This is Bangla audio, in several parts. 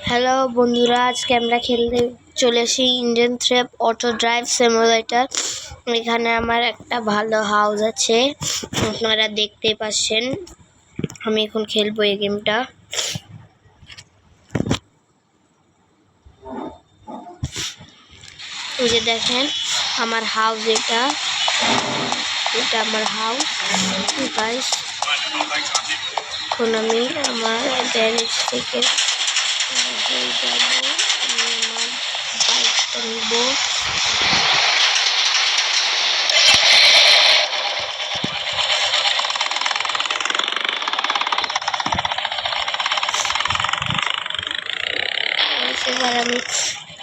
হ্যালো বন্ধুরা, আজকে আমরা খেলতে চলে এসেছি ইন্ডিয়ান থ্রেপ অটো ড্রাইভ সিমুলেটর। এখানে আমার একটা ভালো হাউস আছে, আপনারা দেখতে পাচ্ছেন। আমি এখন খেলবো এই গেমটা। ওই যে দেখেন আমার হাউস, এটা আমার হাউস গাইস। এখন আমি আমার গ্যারেজ থেকে হয়ে যাব, আমি আমার বাইকটা নিব। এবার আমি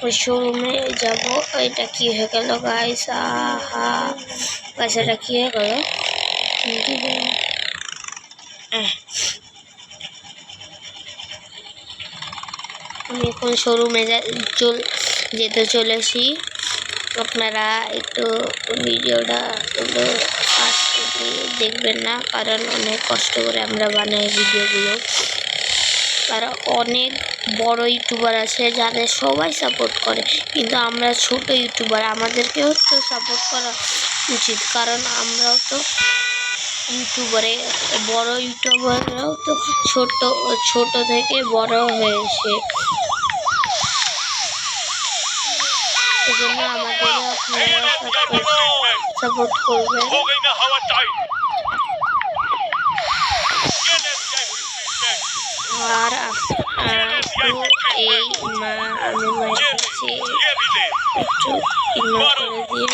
ওই শোরুমে যাব। এটা কি হয়ে গেল গাইস? আহা গাইস, এটা কি হয়ে গেল? আমি এখন শোরুমে যেতে চলেছি। আপনারা একটু ভিডিওটা দেখবেন না, কারণ অনেক কষ্ট করে আমরা বানাই ভিডিওগুলো। তারা অনেক বড় ইউটিউবার আছে যাদের সবাই সাপোর্ট করে, কিন্তু আমরা ছোট ইউটিউবার, আমাদেরকেও তো সাপোর্ট করা উচিত, কারণ আমরাও তো ইউটিউবারে। বড় ইউটিউবাররাও তো ছোট থেকে বড় হয়েছে, এজন্য আমাদেরও আপনারা সাপোর্ট করবেন। আর এই আমি মাইছি একটু ইগনোর করে দিয়ে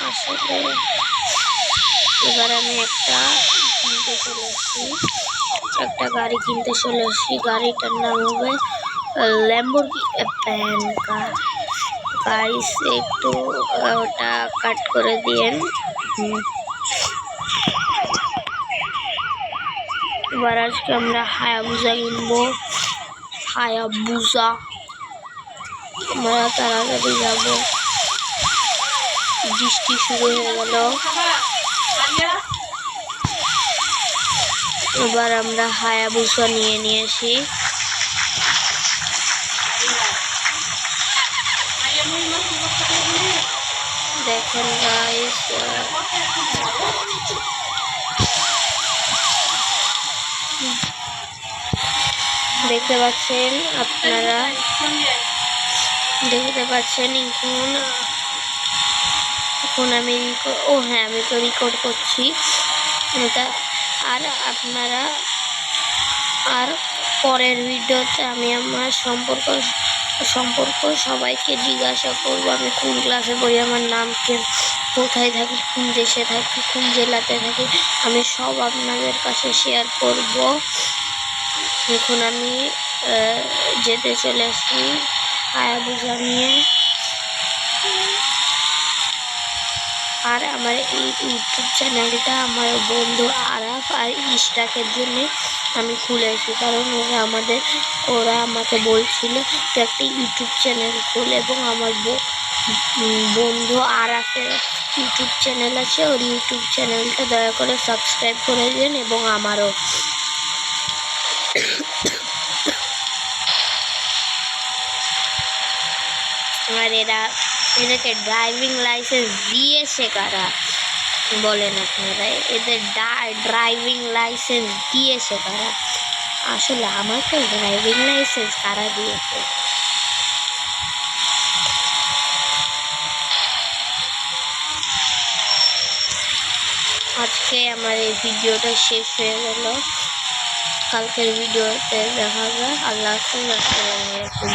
আসলে এবার আমি একটা গাড়ি কিনতে চলে এসেছি। গাড়িটার নাম হবে ল্যাম্বরগিনি প্যান্কা। গাইস একটু ওটা কাট করে দিয়েন। এবার আজকে আমরা হায়াবুসা কিনবো। হায়াবুসা আমরা তাড়াতাড়ি যাবো, বৃষ্টি শুরু হয়ে গেল। এবার আমরা হায়াবুসা নিয়ে নিয়েছি। দেখেন গাইস, দেখতে পাচ্ছেন আপনারা, দেখতে পাচ্ছেন এখন আমি আমি তো রেকর্ড করছি এটা। আর আপনারা আর পরের ভিডিওতে আমি আমার সম্পর্ক সবাইকে জিজ্ঞাসা করবো, আমি কোন ক্লাসে পড়ি, আমার নাম কি, কোথায় থাকি, কোন দেশে থাকি, কোন জেলাতে থাকি, আমি সব আপনাদের কাছে শেয়ার করব। এখন আমি যেতে চলেছি হায়াবুসা নিয়ে। আর আমার এই ইউটিউব চ্যানেলটা আমার বন্ধু আরাফ আর ইশরাকের জন্য আমি খুলেছি, কারণ ওরা আমাকে বলছিল তো একটা ইউটিউব চ্যানেল খুলে, এবং আমার বন্ধু আরাফের ইউটিউব চ্যানেল আছে, ওর ইউটিউব চ্যানেলটা দয়া করে সাবস্ক্রাইব করে দিন, এবং আমারও। আর এদেরকে ড্রাইভিং লাইসেন্স দিয়েছে কারা বলেন আপনারা? এদের ড্রাইভিং লাইসেন্স দিয়েছে কারা? আসলে আমাকে ড্রাইভিং লাইসেন্স কারা দিয়েছে? আজকে আমার এই ভিডিওটা শেষ হয়ে গেল, কালকের ভিডিওতে দেখা হবে। আল্লাহ হাফেজ, আসসালামু আলাইকুম।